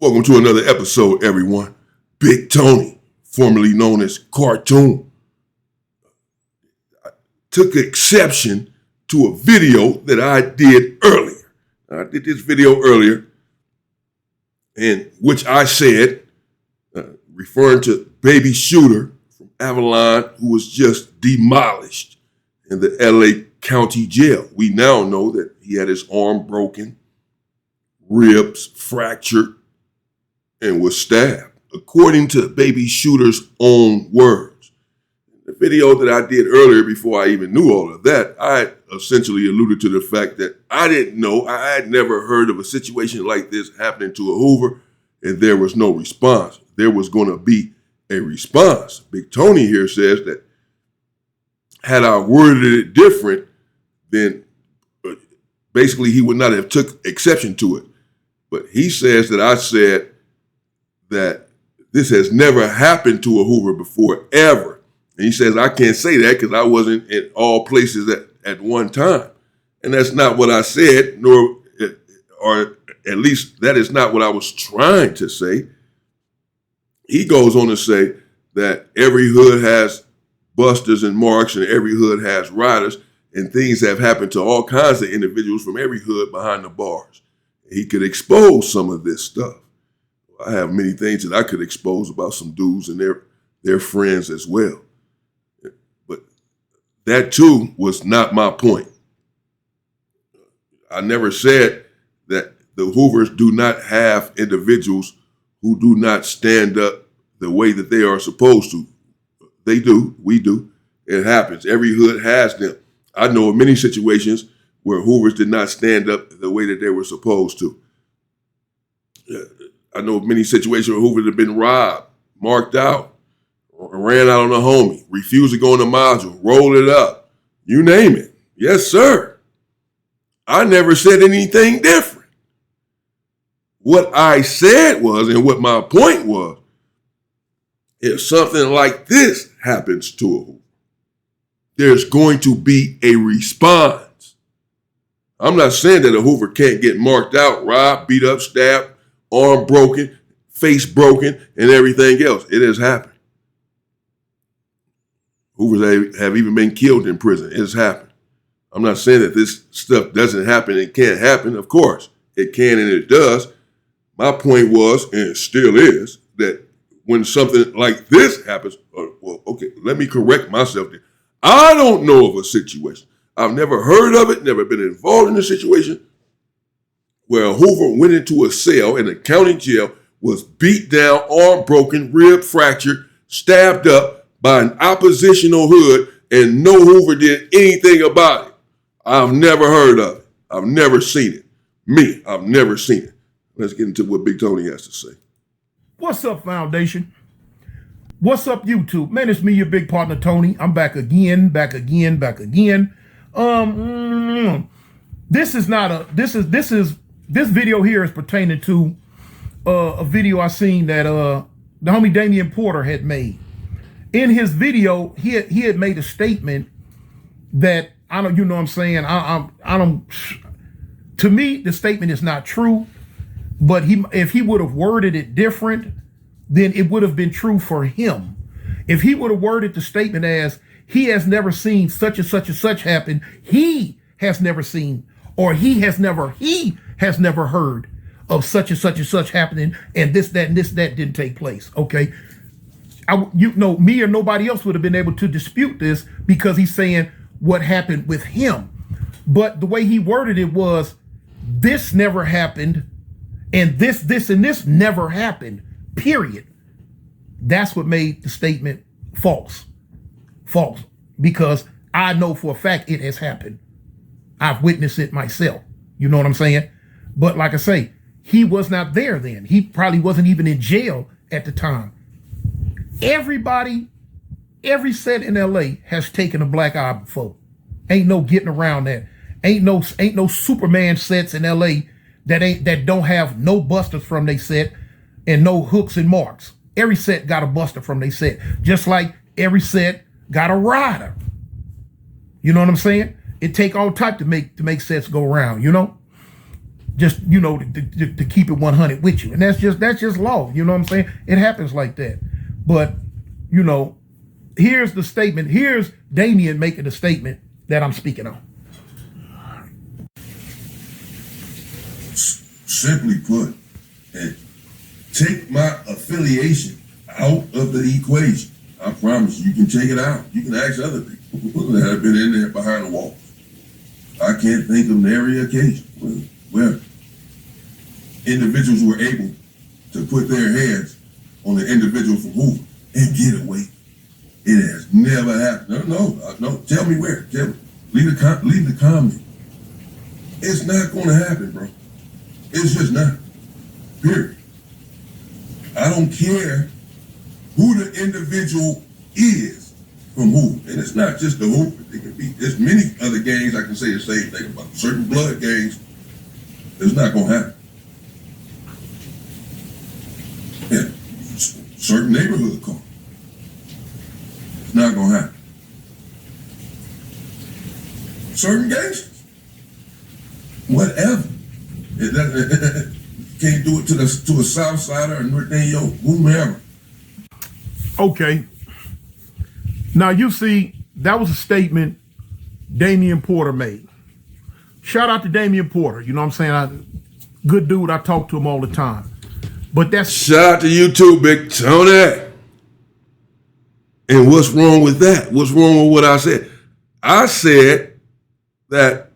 Welcome to another episode, everyone. Big Tony, formerly known as Cartoon, took exception to a video that I did earlier. I did this video earlier in which I said, referring to Baby Shooter from Avalon, who was just demolished in the LA County Jail. We now know that he had his arm broken, ribs fractured, and was stabbed, according to Baby Shooter's own words. The video that I did earlier, before I even knew all of that, I essentially alluded to the fact that I didn't know, I had never heard of a situation like this happening to a Hoover, and there was no response. There was going to be a response. Big Tony here says that had I worded it different, then basically he would not have took exception to it. But he says that I said that this has never happened to a Hoover before, ever. And he says, I can't say that because I wasn't in all places at one time. And that's not what I said, or at least that is not what I was trying to say. He goes on to say that every hood has busters and marks and every hood has riders, and things have happened to all kinds of individuals from every hood behind the bars. He could expose some of this stuff. I have many things that I could expose about some dudes and their friends as well. But that too was not my point. I never said that the Hoovers do not have individuals who do not stand up the way that they are supposed to. They do. We do. It happens. Every hood has them. I know of many situations where Hoovers did not stand up the way that they were supposed to. I know of many situations where Hoovers have been robbed, marked out, ran out on a homie, refused to go in the module, rolled it up, you name it. Yes, sir. I never said anything different. What I said was, and what my point was, if something like this happens to a Hoover, there's going to be a response. I'm not saying that a Hoover can't get marked out, robbed, beat up, stabbed, arm broken, face broken, and everything else. It has happened. Hoovers have even been killed in prison. It has happened. I'm not saying that this stuff doesn't happen and can't happen. Of course, it can and it does. My point was, and it still is, that when something like this happens, well, okay, let me correct myself there. I don't know of a situation. I've never heard of it, never been involved in a situation where a Hoover went into a cell in a county jail, was beat down, arm broken, rib fractured, stabbed up by an oppositional hood, and no Hoover did anything about it. I've never heard of it. I've never seen it. I've never seen it. Let's get into what Big Tony has to say. What's up, Foundation? What's up, YouTube? Man, it's me, your big partner, Tony. I'm back again. This video here is pertaining to a video I seen that the homie Damion Porter had made. In his video, he had made a statement that I don't, you know what I'm saying? I don't. To me, the statement is not true. But if he would have worded it different, then it would have been true for him. If he would have worded the statement as he has never seen such and such and such happen, he has never seen, or he has never heard of such and such and such happening, and this, that, and this, that didn't take place. Okay. Me or nobody else would have been able to dispute this because he's saying what happened with him. But the way he worded it was, this never happened, and this, and this never happened, period. That's what made the statement false. False. Because I know for a fact it has happened. I've witnessed it myself. You know what I'm saying? But like I say, he was not there then. He probably wasn't even in jail at the time. Everybody, every set in LA has taken a black eye before. Ain't no getting around that. Ain't no Superman sets in LA that don't have no busters from they set and no hooks and marks. Every set got a buster from they set. Just like every set got a rider. You know what I'm saying? It take all type to make sets go around, you know? just to keep it 100 with you, and that's just law. You know what I'm saying? It happens like that. But here's the statement. Here's Damion making the statement that I'm speaking on. Simply put, and take my affiliation out of the equation. I promise you can take it out. You can ask other people that have been in there behind the walls. I can't think of nary occasion where individuals were able to put their hands on the individual from Hoover and get away. It has never happened. No. Tell me where. Tell me. Leave the comment. It's not going to happen, bro. It's just not. Period. I don't care who the individual is from Hoover. And it's not just the Hoover. It could be, there's many other gangs I can say the same thing about. Certain blood gangs, it's not going to happen. Yeah. Certain neighborhood call. It's not going to happen. Certain gangsters. Whatever. You can't do it to a South Sider or Norteño, whomever. Okay. Now you see, that was a statement Damion Porter made. Shout out to Damion Porter. You know what I'm saying? Good dude. I talk to him all the time. But that's shout out to you too, Big Tony. And what's wrong with that? What's wrong with what I said? I said that,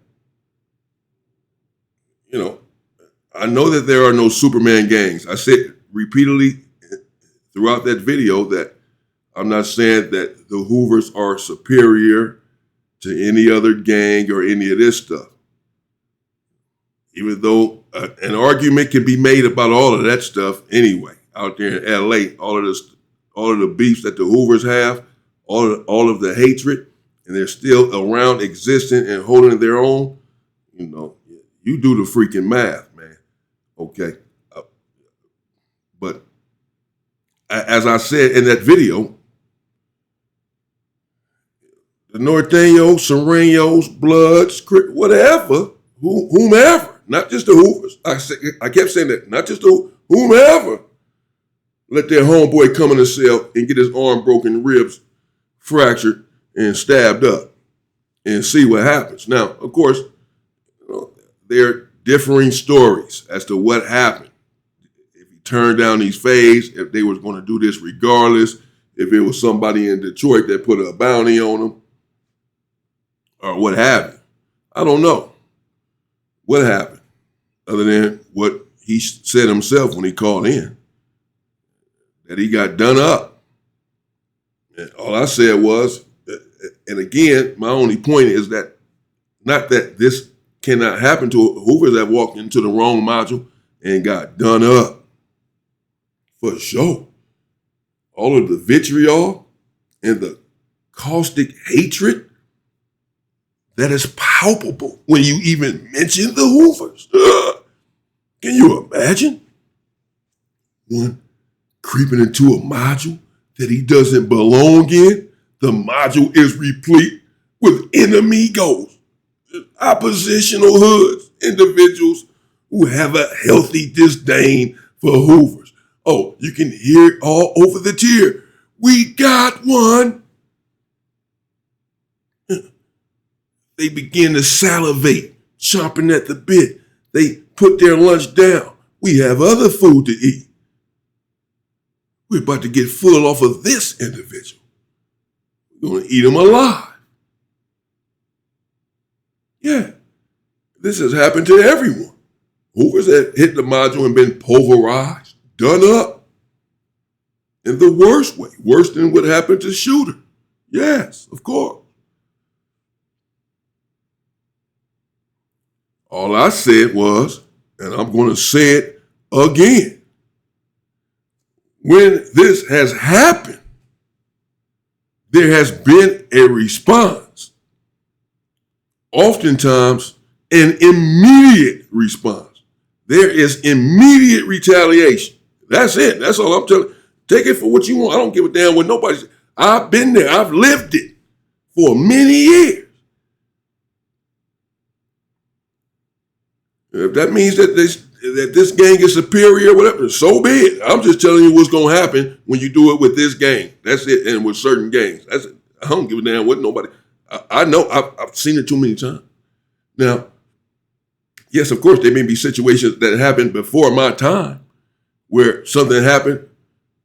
I know that there are no Superman gangs. I said repeatedly throughout that video that I'm not saying that the Hoovers are superior to any other gang or any of this stuff. Even though an argument can be made about all of that stuff anyway, out there in LA, all of the beefs that the Hoovers have, all of the hatred, and they're still around existing and holding their own, you do the freaking math, man. Okay. But as I said in that video, the Norteños, Serenos, Bloods, whatever, whomever, not just the Hoovers. I kept saying that, not just the whomever, let their homeboy come in the cell and get his arm broken, ribs fractured, and stabbed up, and see what happens. Now, of course, there are differing stories as to what happened. If he turned down these fades, if they was going to do this regardless, if it was somebody in Detroit that put a bounty on him, or what have you. I don't know what happened, other than what he said himself when he called in, that he got done up. And all I said was, and again, my only point is that, not that this cannot happen to Hoovers that walked into the wrong module and got done up. For sure. All of the vitriol and the caustic hatred that is palpable when you even mention the Hoovers. Can you imagine? One creeping into a module that he doesn't belong in. The module is replete with enemigos, oppositional hoods, individuals who have a healthy disdain for Hoovers. Oh, you can hear it all over the tier. We got one. They begin to salivate, chomping at the bit. They put their lunch down. We have other food to eat. We're about to get full off of this individual. We're going to eat him alive. Yeah, this has happened to everyone. Hoovers that hit the module and been pulverized, done up. In the worst way, worse than what happened to Shooter. Yes, of course. All I said was, and I'm going to say it again, when this has happened, there has been a response. Oftentimes, an immediate response. There is immediate retaliation. That's it. That's all I'm telling you. Take it for what you want. I don't give a damn what nobody says. I've been there. I've lived it for many years. If that means that this gang is superior, whatever, so be it. I'm just telling you what's going to happen when you do it with this gang. That's it. And with certain gangs. That's it. I don't give a damn what nobody. I know. I've seen it too many times. Now, yes, of course, there may be situations that happened before my time where something happened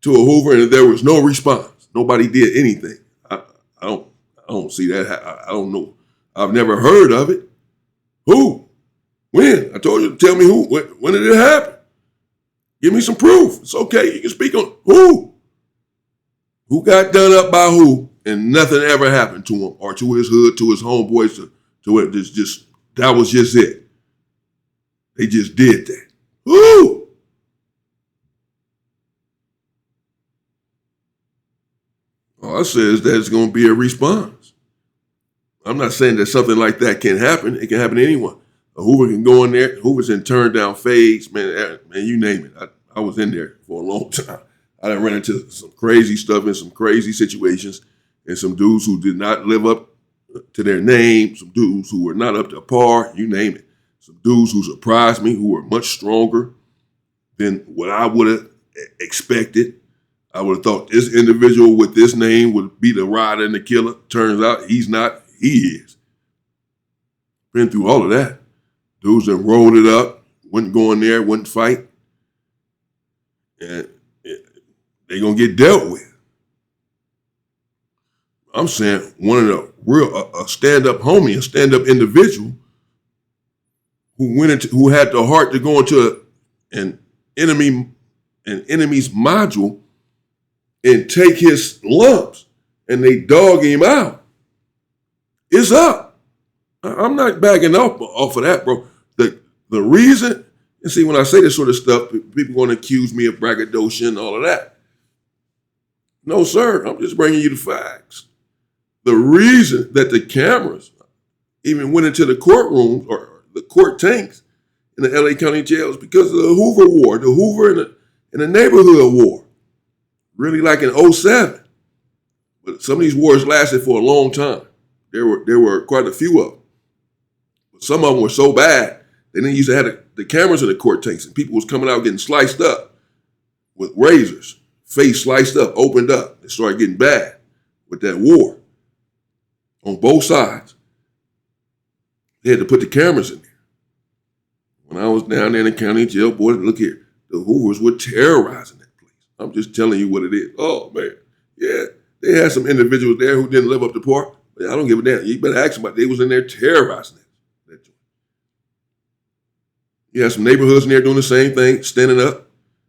to a Hoover and there was no response. Nobody did anything. I don't see that. I don't know. I've never heard of it. Who? When? I told you to tell me who. When did it happen? Give me some proof. It's okay. You can speak on who. Who got done up by who, and nothing ever happened to him or to his hood, to his homeboys, to it. Just that was just it. They just did that. Who? All I say is that it's going to be a response. I'm not saying that something like that can't happen. It can happen to anyone. A Hoover can go in there. Hoover's in turn down fades, man, you name it. I was in there for a long time. I done ran into some crazy stuff in some crazy situations and some dudes who did not live up to their name, some dudes who were not up to par, you name it. Some dudes who surprised me, who were much stronger than what I would have expected. I would have thought this individual with this name would be the rider and the killer. Turns out he's not, he is. Been through all of that. Dudes that rolled it up, wouldn't go in there, wouldn't fight. And they're going to get dealt with. I'm saying one of the real, a stand-up homie, a stand-up individual who had the heart to go into an enemy's module and take his lumps and they dog him out. It's up. I'm not backing off of that, bro. The reason, and see, when I say this sort of stuff, people going to accuse me of braggadocio and all of that. No, sir. I'm just bringing you the facts. The reason that the cameras even went into the courtrooms or the court tanks in the LA County jail is because of the Hoover War, the Hoover and the neighborhood war. Really like in 2007. But some of these wars lasted for a long time. There were quite a few of them. But some of them were so bad, they didn't used to have the cameras in the court tanks, and people was coming out getting sliced up with razors, face sliced up, opened up. It started getting bad with that war on both sides. They had to put the cameras in there. When I was down there in the county jail, boy, look here, the Hoovers were terrorizing that place. I'm just telling you what it is. Oh, man. Yeah, they had some individuals there who didn't live up to par. But I don't give a damn. You better ask them about it. They was in there terrorizing that joint. You had some neighborhoods in there doing the same thing, standing up,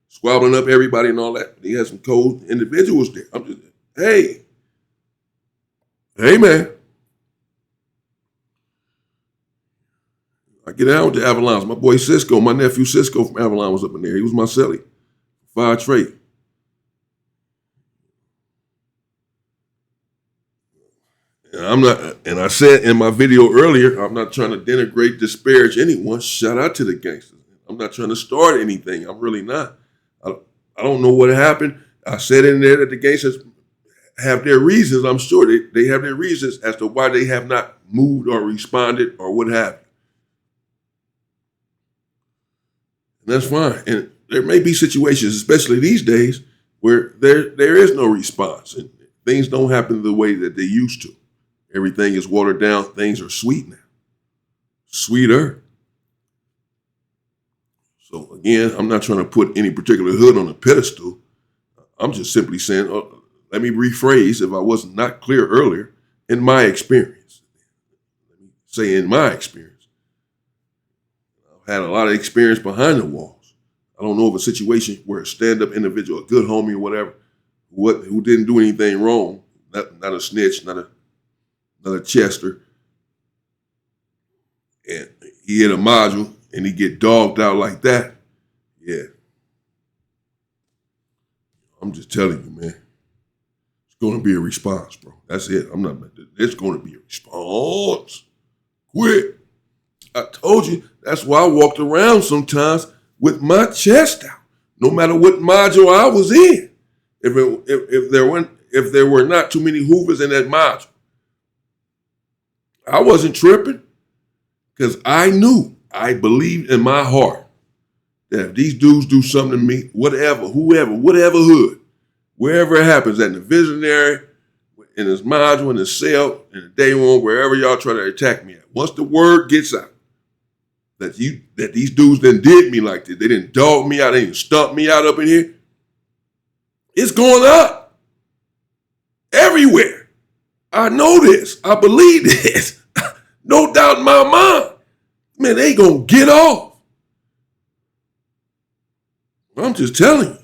squabbling up everybody and all that. You had some cold individuals there. I'm just, hey, man. I get down with the Avalons. My boy Cisco, my nephew Cisco from Avalon was up in there. He was my celly. Fire trade. And I'm not, and I said in my video earlier, I'm not trying to denigrate, disparage anyone. Shout out to the gangsters. I'm not trying to start anything. I'm really not. I don't know what happened. I said in there that the gangsters have their reasons. I'm sure they have their reasons as to why they have not moved or responded or what have you. And that's fine. And there may be situations, especially these days, where there is no response and things don't happen the way that they used to. Everything is watered down. Things are sweet now. Sweeter. So again, I'm not trying to put any particular hood on a pedestal. I'm just simply saying, let me rephrase if I was not clear earlier, in my experience. Let me say in my experience. I've had a lot of experience behind the walls. I don't know of a situation where a stand-up individual, a good homie or whatever, who didn't do anything wrong, not a snitch, not a Chester, and he hit a module and he get dogged out like that. Yeah. I'm just telling you, man. It's going to be a response, bro. That's it. It's going to be a response. Quick. I told you, that's why I walked around sometimes with my chest out, no matter what module I was in. If there were not too many Hoovers in that module, I wasn't tripping because I knew I believe in my heart that if these dudes do something to me, whatever, whoever, whatever hood, wherever it happens, at the Visionary, in his module, in his cell, in the day one, wherever y'all try to attack me at, once the word gets out that these dudes done did me like this, they didn't dog me out, they didn't stump me out up in here, it's going up everywhere. I know this. I believe this. No doubt in my mind. Man, they gonna get off. I'm just telling you.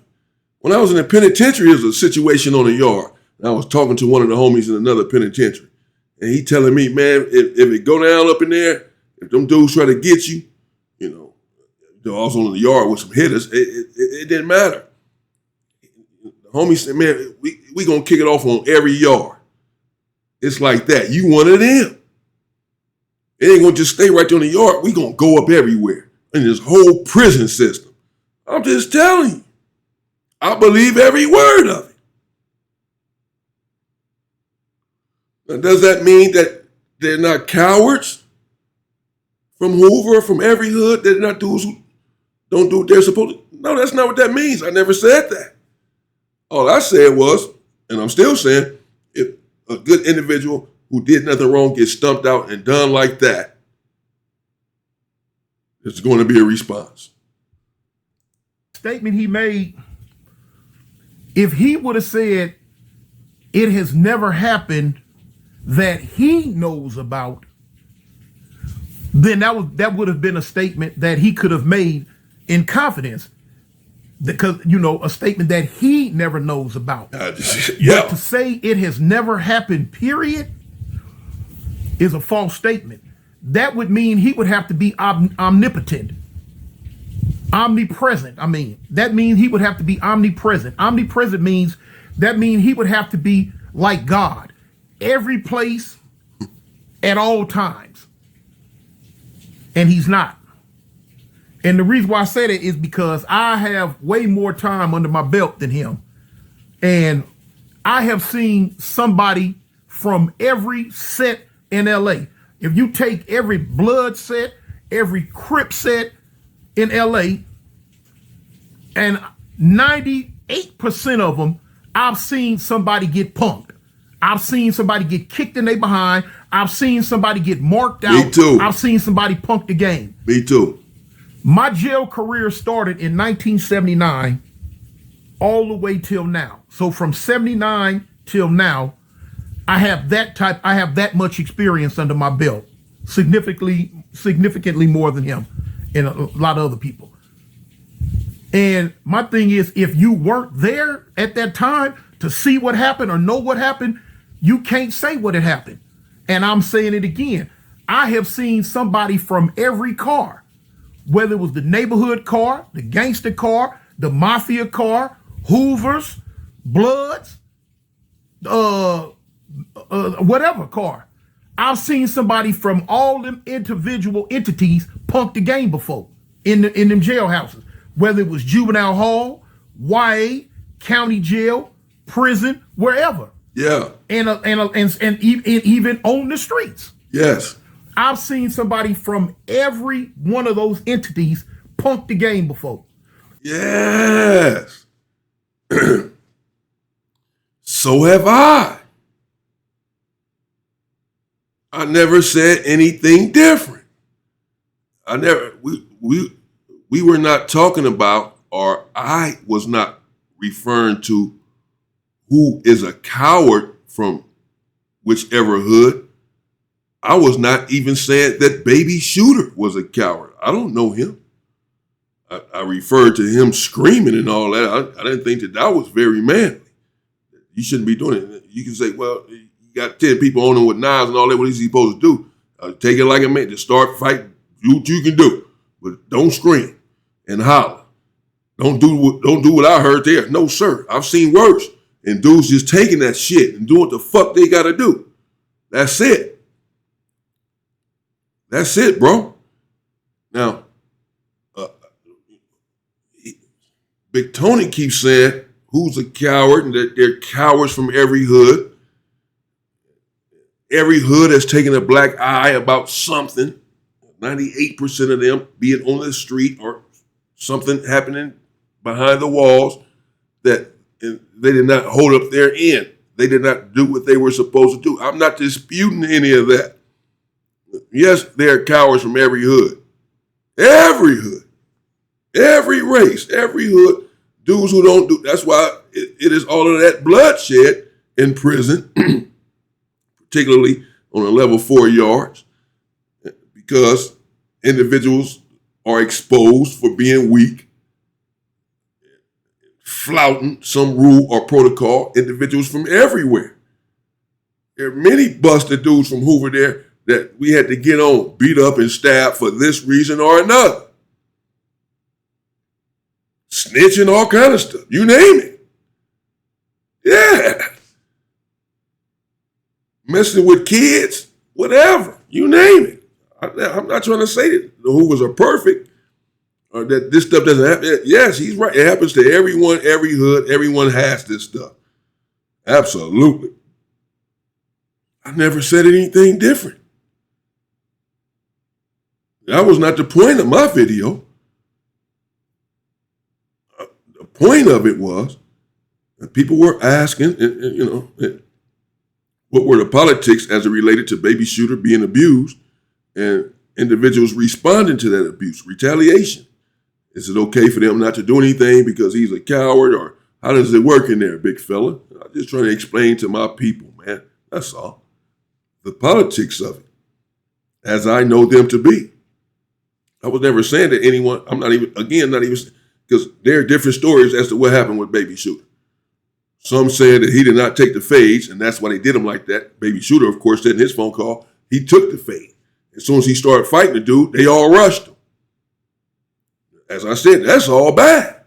When I was in the penitentiary, there was a situation on the yard. And I was talking to one of the homies in another penitentiary. And he telling me, man, if it go down up in there, if them dudes try to get you, I was on the yard with some hitters, it didn't matter. The homie said, man, we gonna kick it off on every yard. It's like that. You one of them. It ain't gonna just stay right there on the yard. We gonna go up everywhere in this whole prison system. I'm just telling you. I believe every word of it. Now, does that mean that they're not cowards from Hoover, from every hood? They're not dudes who don't do what they're supposed to? No, that's not what that means. I never said that. All I said was, and I'm still saying, if a good individual who did nothing wrong gets stumped out and done like that, there's going to be a response. Statement he made, if he would have said it has never happened that he knows about, then that would have been a statement that he could have made in confidence, because a statement that he never knows about. But to say it has never happened, period, is a false statement. That would mean he would have to be omnipotent. Omnipresent. That means he would have to be omnipresent. Omnipresent means he would have to be like God, every place, at all times. And he's not. And the reason why I say that is because I have way more time under my belt than him. And I have seen somebody from every set in LA. If you take every Blood set, every Crip set in LA, and 98% of them, I've seen somebody get punked. I've seen somebody get kicked in their behind. I've seen somebody get marked out. Me too. I've seen somebody punk the game. Me too. My jail career started in 1979 all the way till now. So from 79 till now, I have that much experience under my belt, significantly more than him and a lot of other people. And my thing is, if you weren't there at that time to see what happened or know what happened, you can't say what had happened. And I'm saying it again. I have seen somebody from every car, whether it was the neighborhood car, the gangster car, the mafia car, Hoovers, Bloods, whatever car. I've seen somebody from all them individual entities punk the game before in them jailhouses, whether it was juvenile hall, YA, county jail, prison, wherever. Yeah. And even on the streets. Yes. I've seen somebody from every one of those entities punk the game before. Yes. So have I. I never said anything different. We were not talking about, or I was not referring to who is a coward from whichever hood. I was not even saying that Baby Shooter was a coward. I don't know him. I referred to him screaming and all that. I didn't think that was very manly. You shouldn't be doing it. You can say, well, you got 10 people on him with knives and all that. What is he supposed to do? Take it like a man. Just start fighting. Do what you can do. But don't scream and holler. Don't do what I heard there. No, sir. I've seen worse. And dudes just taking that shit and doing what the fuck they got to do. That's it. That's it, bro. Now, Big Tony keeps saying who's a coward and that they're cowards from every hood. Every hood has taken a black eye about something. 98% of them, be it on the street or something happening behind the walls, that they did not hold up their end. They did not do what they were supposed to do. I'm not disputing any of that. Yes, there are cowards from every hood. Every hood. Every race. Every hood. Dudes who don't do. That's why it is all of that bloodshed in prison, particularly on a level 4 yards, because individuals are exposed for being weak, flouting some rule or protocol, individuals from everywhere. There are many busted dudes from Hoover there that we had to get on, beat up and stab for this reason or another. Snitching, all kind of stuff. You name it. Yeah. Messing with kids, whatever. You name it. I'm not trying to say that the Hoovers are perfect or that this stuff doesn't happen. Yes, he's right. It happens to everyone, every hood. Everyone has this stuff. Absolutely. I never said anything different. That was not the point of my video. The point of it was that people were asking, what were the politics as it related to baby shooter being abused and individuals responding to that abuse, retaliation. Is it okay for them not to do anything because he's a coward, or how does it work in there, big fella? I'm just trying to explain to my people, man. That's all. The politics of it, as I know them to be. I was never saying that anyone, not even, because there are different stories as to what happened with baby shooter. Some said that he did not take the fades, and that's why they did him like that. Baby shooter, of course, said in his phone call, he took the fade. As soon as he started fighting the dude, they all rushed him. As I said, that's all bad.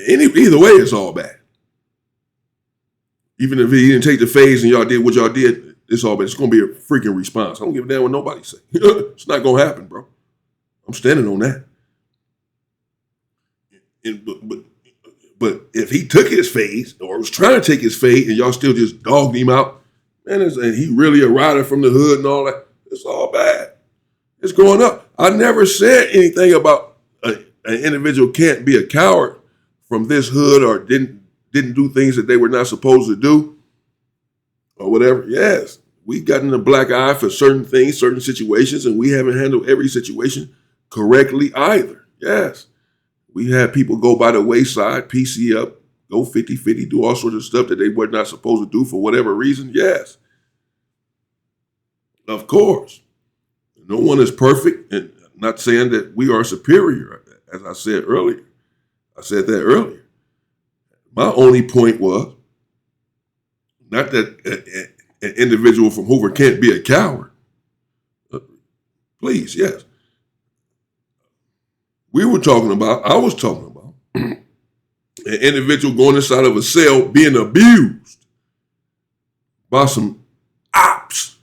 Either way, it's all bad. Even if he didn't take the fades and y'all did what y'all did, it's all bad. It's going to be a freaking response. I don't give a damn what nobody say. It's not going to happen, bro. I'm standing on that. But if he took his fade or was trying to take his fade and y'all still just dogged him out, man, and he really a rider from the hood and all that, it's all bad. It's going up. I never said anything about an individual can't be a coward from this hood or didn't do things that they were not supposed to do or whatever. Yes, we've gotten a black eye for certain things, certain situations, and we haven't handled every situation correctly either. Yes. We had people go by the wayside, PC up, go 50-50, do all sorts of stuff that they were not supposed to do for whatever reason. Yes. Of course. No one is perfect, and I'm not saying that we are superior, as I said earlier. I said that earlier. My only point was not that an individual from Hoover can't be a coward. Please, yes. I was talking about an individual going inside of a cell being abused by some ops,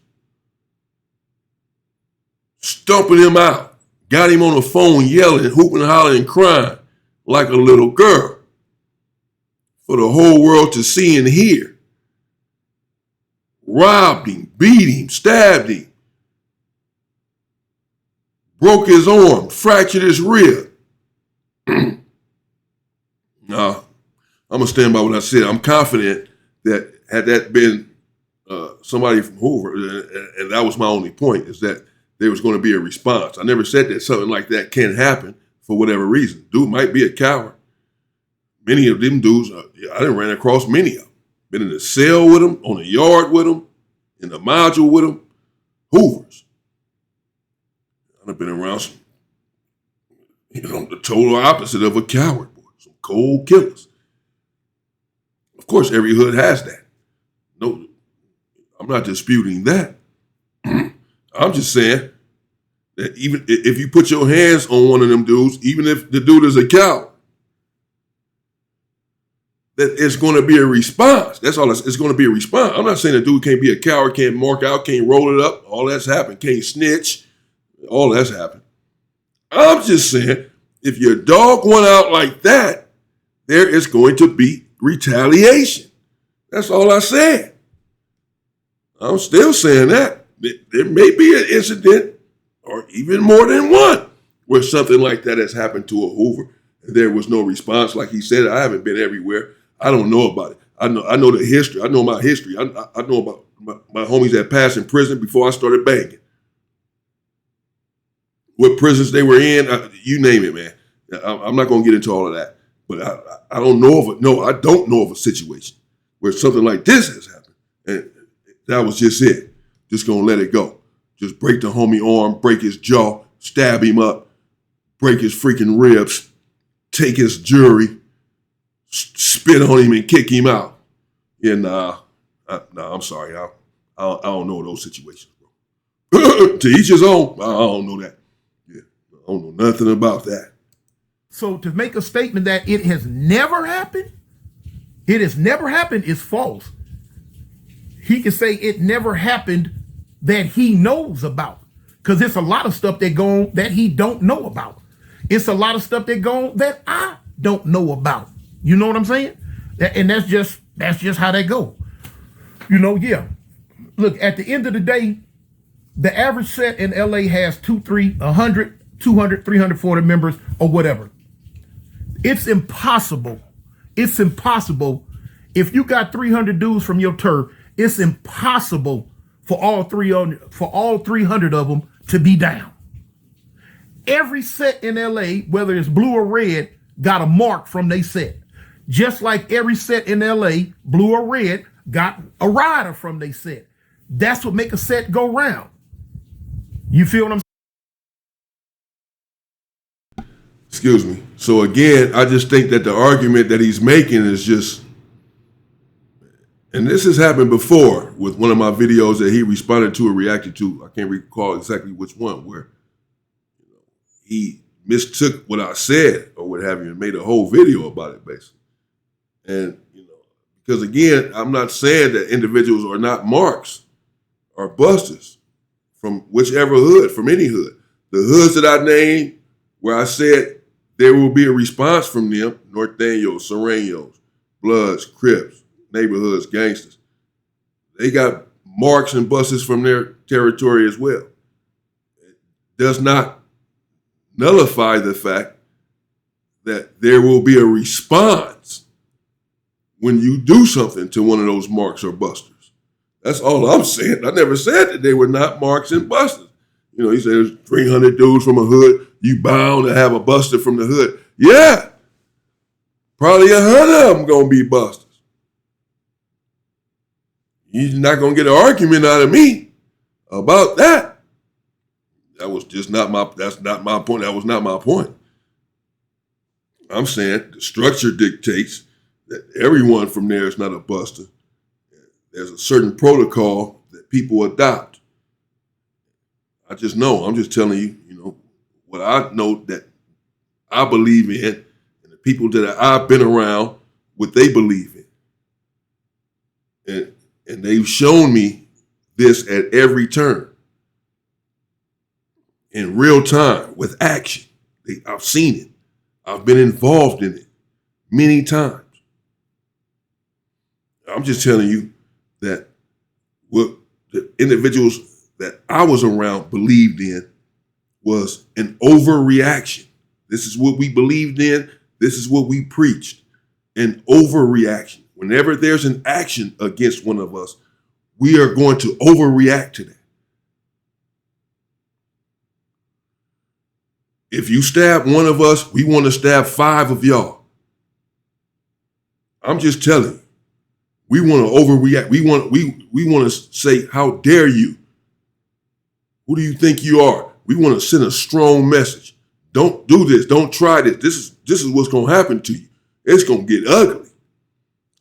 stumping him out, got him on the phone yelling, hooping, hollering, crying like a little girl for the whole world to see and hear. Robbed him, beat him, stabbed him. Broke his arm, fractured his rib. Nah, I'm going to stand by what I said. I'm confident that had that been somebody from Hoover, and that was my only point, is that there was going to be a response. I never said that something like that can't happen for whatever reason. Dude might be a coward. Many of them dudes, I done ran across many of them. Been in the cell with them, on the yard with them, in the module with them. Hoovers. I've been around some, the total opposite of a coward, boy. Some cold killers. Of course, every hood has that. No, I'm not disputing that. I'm just saying that even if you put your hands on one of them dudes, even if the dude is a coward, that it's going to be a response. That's all. It's going to be a response. I'm not saying a dude can't be a coward, can't mark out, can't roll it up. All that's happened. Can't snitch. All that's happened. I'm just saying, if your dog went out like that, there is going to be retaliation. That's all I said. I'm still saying that. There may be an incident or even more than one, where something like that has happened to a Hoover and there was no response. Like he said, I haven't been everywhere. I don't know about it. I know the history. I know my history. I know about my homies that passed in prison before I started banging. What prisons they were in, you name it, man. I'm not going to get into all of that. But I don't know of a situation where something like this has happened. And that was just it. Just going to let it go. Just break the homie arm, break his jaw, stab him up, break his freaking ribs, take his jewelry, spit on him and kick him out. Yeah, nah, I'm sorry. I don't know those situations, bro. To each his own. I don't know that. Yeah, I don't know nothing about that. So to make a statement that it has never happened is false. He can say it never happened that he knows about, because it's a lot of stuff that he don't know about. It's a lot of stuff that I don't know about. You know what I'm saying? And that's just how they go. Yeah. Look, at the end of the day, the average set in LA has 100, 200, 340 members or whatever. It's impossible. It's impossible. If you got 300 dudes from your turf, it's impossible for all 300 of them to be down. Every set in LA, whether it's blue or red, got a mark from they set. Just like every set in LA, blue or red, got a rider from they set. That's what make a set go round. You feel what I'm saying? Excuse me. So again, I just think that the argument that he's making is just, and this has happened before with one of my videos that he responded to or reacted to. I can't recall exactly which one, where he mistook what I said or what have you and made a whole video about it, basically. And, because again, I'm not saying that individuals are not marks or busters from whichever hood, from any hood. The hoods that I named, where I said there will be a response from them, North Daniels, Serranos, Bloods, Crips, neighborhoods, gangsters. They got marks and busters from their territory as well. It does not nullify the fact that there will be a response when you do something to one of those marks or busters. That's all I'm saying. I never said that they were not marks and busters. He said there's 300 dudes from a hood. You bound to have a buster from the hood. Yeah. Probably 100 of them going to be busters. You're not going to get an argument out of me about that. That's not my point. That was not my point. I'm saying the structure dictates that everyone from there is not a buster. There's a certain protocol that people adopt. I just know. I'm just telling you, what I know that I believe in, and the people that I've been around, what they believe in. And they've shown me this at every turn. In real time, with action. I've seen it. I've been involved in it many times. I'm just telling you that what the individuals that I was around believed in was an overreaction. This is what we believed in. This is what we preached. An overreaction. Whenever there's an action against one of us, we are going to overreact to that. If you stab one of us, we want to stab 5 of y'all. I'm just telling you. We want to overreact. We want to say, how dare you? Who do you think you are? We want to send a strong message. Don't do this. Don't try this. This is what's going to happen to you. It's going to get ugly.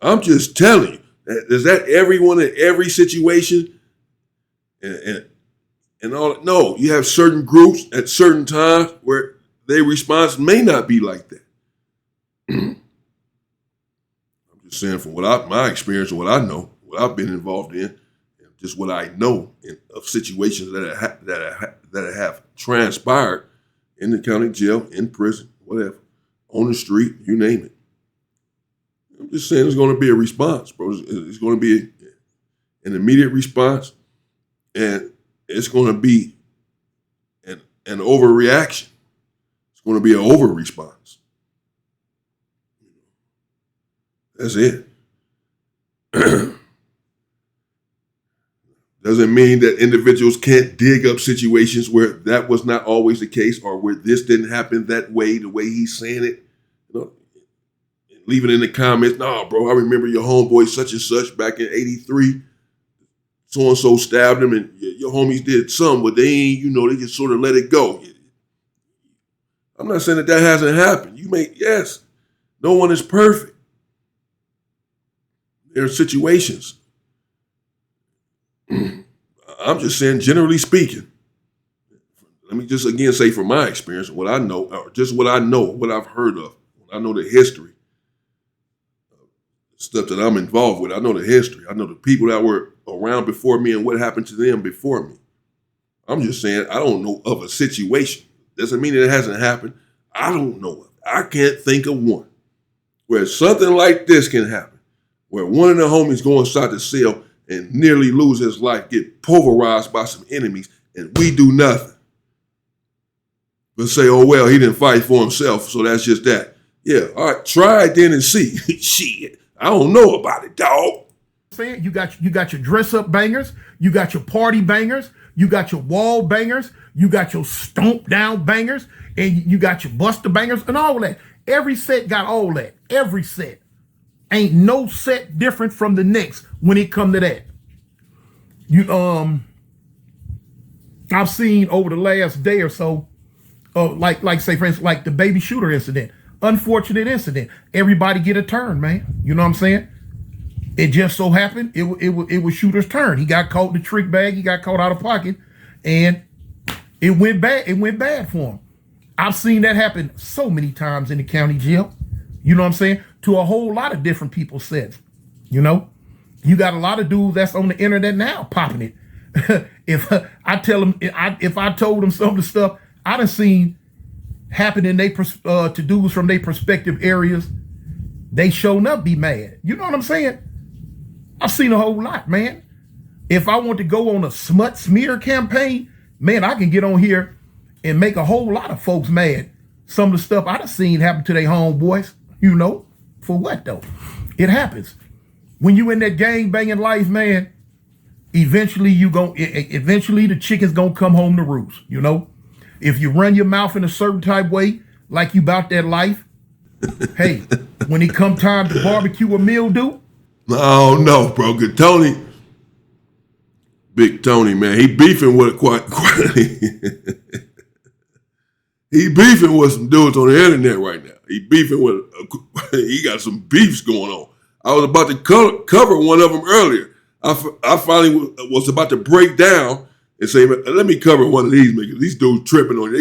I'm just telling you. Is that everyone in every situation? And all? No, you have certain groups at certain times where their response may not be like that. I'm just saying from my experience and what I know, what I've been involved in, and just what I know of situations that have transpired in the county jail, in prison, whatever, on the street, you name it. I'm just saying there's going to be a response, bro. It's going to be an immediate response, and it's going to be an an overreaction. It's going to be an over response. That's it. Doesn't mean that individuals can't dig up situations where that was not always the case, or where this didn't happen that way, the way he's saying it. You know, leave it in the comments. Nah, bro, I remember your homeboy such and such back in '83. So-and-so stabbed him, and your homies did some, but they ain't, they just sort of let it go. I'm not saying that hasn't happened. Yes, no one is perfect. There are situations. I'm just saying, generally speaking, let me just again say from my experience, what I know, or just what I know, what I've heard of. I know the history, stuff that I'm involved with. I know the history. I know the people that were around before me and what happened to them before me. I'm just saying, I don't know of a situation. Doesn't mean it hasn't happened. I don't know of. I can't think of one where something like this can happen, where one of the homies go inside the cell and nearly lose his life, get pulverized by some enemies, and we do nothing but say, oh, well, he didn't fight for himself, so that's just that. Yeah, all right, try it then and see. Shit, I don't know about it, dog. Saying you got your dress up bangers, you got your party bangers, you got your wall bangers, you got your stomp down bangers, and you got your buster bangers and all that. Every set got all that. Every set. Ain't no set different from the next when it come to that. I've seen over the last day or so, like say for instance, like the baby shooter incident, unfortunate incident. Everybody get a turn, man. You know what I'm saying? It just so happened it was shooter's turn. He got caught in the trick bag. He got caught out of pocket, and it went bad. It went bad for him. I've seen that happen so many times in the county jail. You know what I'm saying? To a whole lot of different people's sets. You got a lot of dudes that's on the internet now popping it. If I tell them, if I told them some of the stuff I done seen happen in to dudes from their prospective areas, they showing up be mad. You know what I'm saying? I've seen a whole lot, man. If I want to go on a smut smear campaign, man, I can get on here and make a whole lot of folks mad. Some of the stuff I done seen happen to their homeboys, for what though? It happens. When you in that gang banging life, man, eventually the chicken's gonna come home to roost, If you run your mouth in a certain type way, like you about that life, hey, when it come time to barbecue a mildew. Oh no, bro. Good Tony. Big Tony, man. He beefing with quite he beefing with some dudes on the internet right now. He beefing with he got some beefs going on. I was about to cover one of them earlier. I finally was about to break down and say, let me cover one of these because these dudes tripping on it.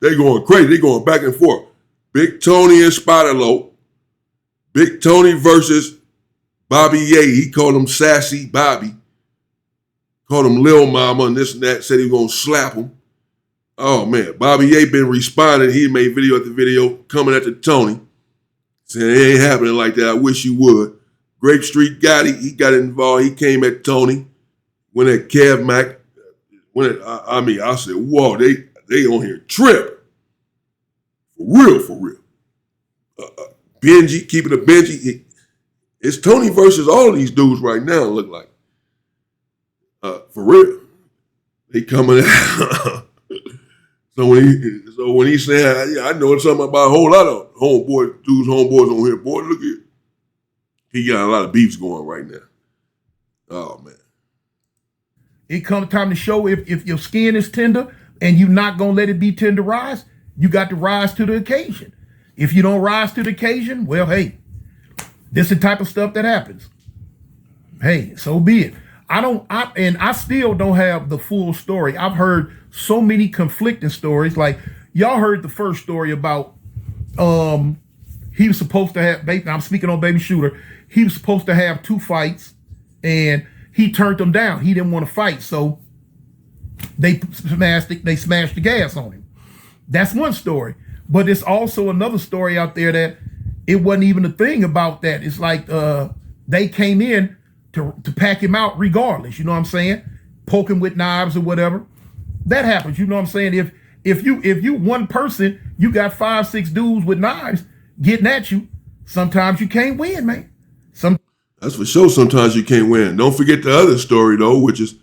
They going crazy. They going back and forth. Big Tony and Spider-Lope. Big Tony versus Bobby Ye. He called him Sassy Bobby. Called him Lil Mama and this and that. Said he was going to slap him. Oh, man. Bobby Ye been responding. He made video after video coming at the Tony. Saying it ain't happening like that. I wish you would. Grape Street Gotti, he got involved. He came at Tony. Went at Kev Mac. I said, whoa, they on here trip. For real. Benji, keeping it Benji. It's Tony versus all of these dudes right now, look like. For real. They coming out. So when he saying, I know something about a whole lot of homeboys on here. Boy, look at he got a lot of beefs going right now. Oh, man. It comes time to show if your skin is tender and you're not going to let it be tenderized, you got to rise to the occasion. If you don't rise to the occasion, well, hey, this is the type of stuff that happens. Hey, so be it. I still don't have the full story. I've heard so many conflicting stories. Like y'all heard the first story about he was supposed to have, I'm speaking on Baby Shooter, he was supposed to have 2 fights and he turned them down. He didn't want to fight, so they smashed the gas on him. That's one story. But there's also another story out there that it wasn't even a thing about that. It's like they came in to pack him out regardless, you know what I'm saying? Poke him with knives or whatever. That happens, you know what I'm saying? If you one person, you got 5, 6 dudes with knives getting at you. Sometimes you can't win, man. That's for sure. Sometimes you can't win. Don't forget the other story though, which is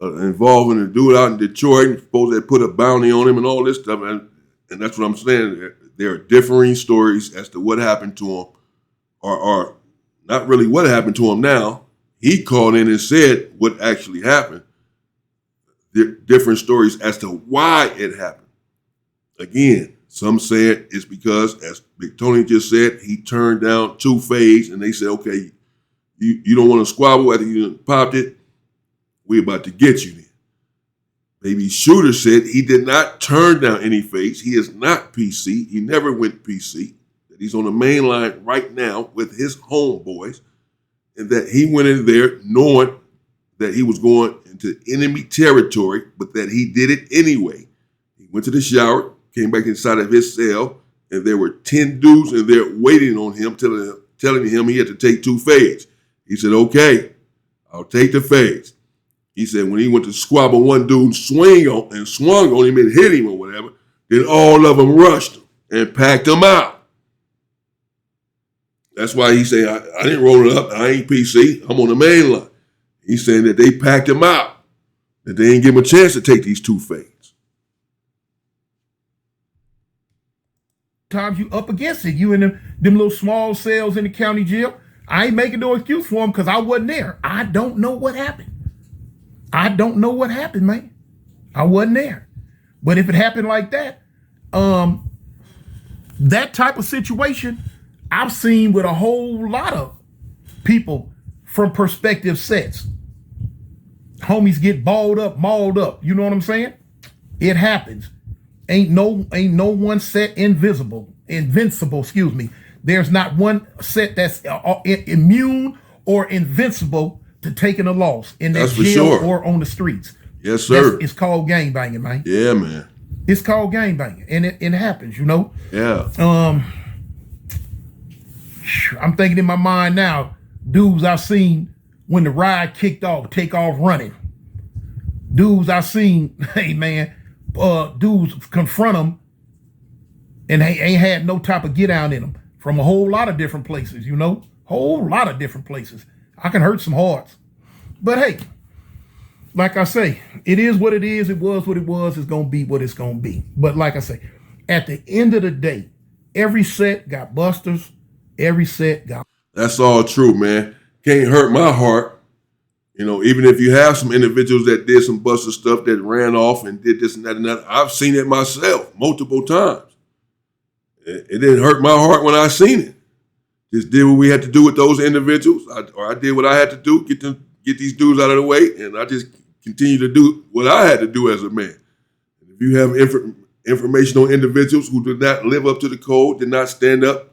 involving a dude out in Detroit. And supposed they put a bounty on him and all this stuff. And that's what I'm saying. There are differing stories as to what happened to him, or not really what happened to him now. He called in and said what actually happened. Different stories as to why it happened. Again, some said it's because, as Big Tony just said, he turned down 2 fades, and they said, okay, you don't want to squabble after you popped it. We're about to get you then. Baby Shooter said he did not turn down any fades. He is not PC. He never went PC. That he's on the main line right now with his homeboys, and that he went in there knowing that he was going into enemy territory, but that he did it anyway. He went to the shower, came back inside of his cell, and there were 10 dudes in there waiting on him, telling him he had to take 2 fades. He said, okay, I'll take the fades. He said when he went to squabble, one dude swung on him and hit him or whatever, then all of them rushed him and packed him out. That's why he said, I didn't roll it up. I ain't PC. I'm on the main line. He's saying that they packed him out, that they didn't give him a chance to take these 2 fades. Times you up against it. You in them little small cells in the county jail. I ain't making no excuse for him because I wasn't there. I don't know what happened. I don't know what happened, man. I wasn't there. But if it happened like that, that type of situation I've seen with a whole lot of people from perspective sets. Homies get balled up, mauled up. You know what I'm saying? It happens. Ain't no one set invincible. Excuse me. There's not one set that's immune or invincible to taking a loss in that jail or on the streets. Yes, sir. It's called gang banging, man. Yeah, man. It's called gang banging, and it happens, you know. Yeah. I'm thinking in my mind now, dudes I've seen when the ride kicked off, take off running. Dudes I've seen, hey man, dudes confront them, and they ain't had no type of get out in them from a whole lot of different places, you know, whole lot of different places. I can hurt some hearts, but hey, like I say, it is what it is. It was what it was. It's gonna be what it's gonna be. But like I say, at the end of the day, every set got busters. Every set got. That's all true, man. Can't hurt my heart. You know, even if you have some individuals that did some buster stuff that ran off and did this and that and that, I've seen it myself multiple times. It didn't hurt my heart when I seen it. Just did what we had to do with those individuals, I did what I had to do, get these dudes out of the way, and I just continue to do what I had to do as a man. If you have information on individuals who did not live up to the code, did not stand up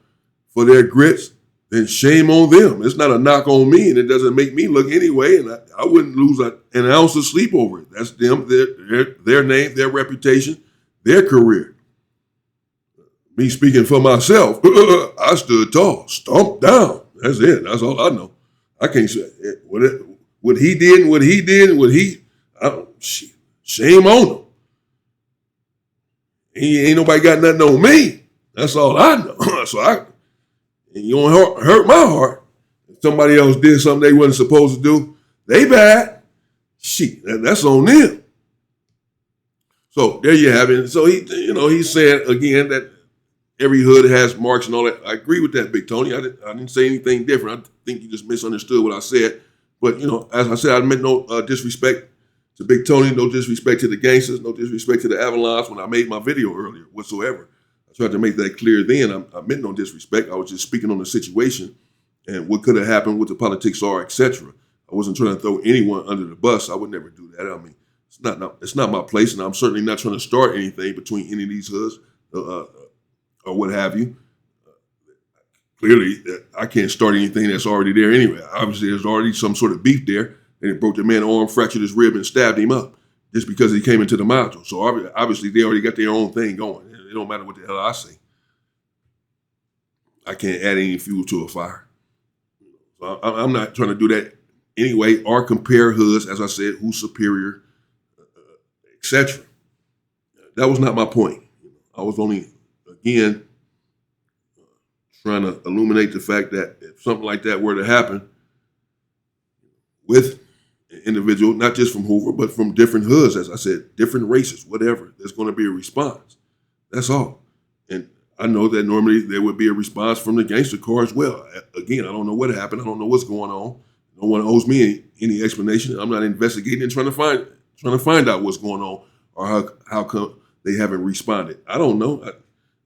for their grits, then shame on them. It's not a knock on me, and it doesn't make me look anyway, and I wouldn't lose an ounce of sleep over it. That's them, their name, their reputation, their career. Me speaking for myself, I stood tall, stomped down. That's it. That's all I know. I can't say what he did and what he did and shame on him. Ain't nobody got nothing on me. That's all I know. So and you don't hurt my heart. If somebody else did something they wasn't supposed to do, they bad. Shit, that's on them. So there you have it. So he's saying again that every hood has marks and all that. I agree with that, Big Tony. I didn't say anything different. I think you just misunderstood what I said. But, as I said, I meant no disrespect to Big Tony, no disrespect to the gangsters, no disrespect to the Avalons when I made my video earlier whatsoever. I tried to make that clear then. I meant no disrespect. I was just speaking on the situation and what could have happened, what the politics are, etc. I wasn't trying to throw anyone under the bus. I would never do that. I mean, it's not my place, and I'm certainly not trying to start anything between any of these hoods. Or what have you. Clearly, I can't start anything that's already there anyway. Obviously, there's already some sort of beef there, and it broke the man's arm, fractured his rib, and stabbed him up just because he came into the module. So obviously, they already got their own thing going. It don't matter what the hell I say. I can't add any fuel to a fire. So I'm not trying to do that anyway, or compare hoods, as I said, who's superior, etc. that was not my point. I was only, again, trying to illuminate the fact that if something like that were to happen with an individual, not just from Hoover, but from different hoods, as I said, different races, whatever, there's going to be a response. That's all. And I know that normally there would be a response from the gangster corps as well. Again, I don't know what happened. I don't know what's going on. No one owes me any explanation. I'm not investigating and trying to find out what's going on or how come they haven't responded. I don't know.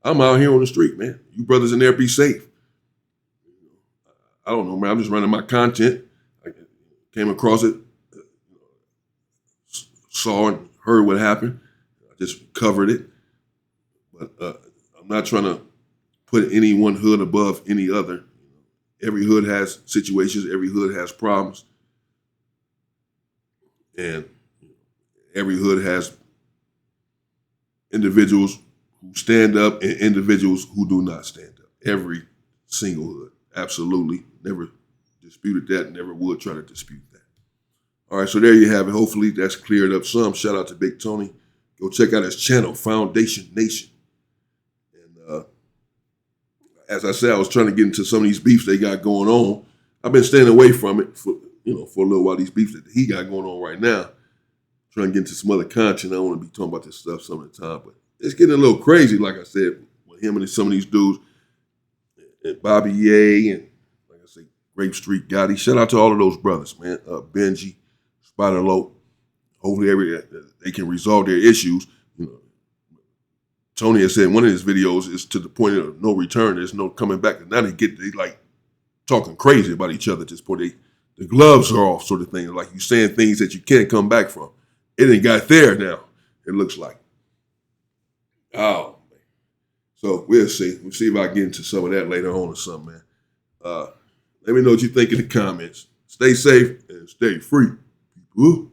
I'm out here on the street, man. You brothers in there, be safe. I don't know, man. I'm just running my content. I came across it, saw and heard what happened. I just covered it. But I'm not trying to put any one hood above any other. Every hood has situations. Every hood has problems. And every hood has individuals who stand up and individuals who do not stand up. Every single hood. Absolutely. Never disputed that. Never would try to dispute that. All right, so there you have it. Hopefully that's cleared up some. Shout out to Big Tony. Go check out his channel, Foundation Nation. And as I said, I was trying to get into some of these beefs they got going on. I've been staying away from it for a little while. These beefs that he got going on right now. Trying to get into some other content. I don't want to be talking about this stuff some of the time, but it's getting a little crazy, like I said, with him and some of these dudes, and Bobby Ye, and like I say, Grape Street Gotti. Shout out to all of those brothers, man. Benji, Spider Low. Hopefully they can resolve their issues. Tony has said in one of his videos is to the point of no return. There's no coming back. Now they like talking crazy about each other at this point. The gloves are off, sort of thing. Like you saying things that you can't come back from. It ain't got there now, it looks like. Oh, man. So we'll see. We'll see if I get into some of that later on or something, man. Let me know what you think in the comments. Stay safe and stay free. People.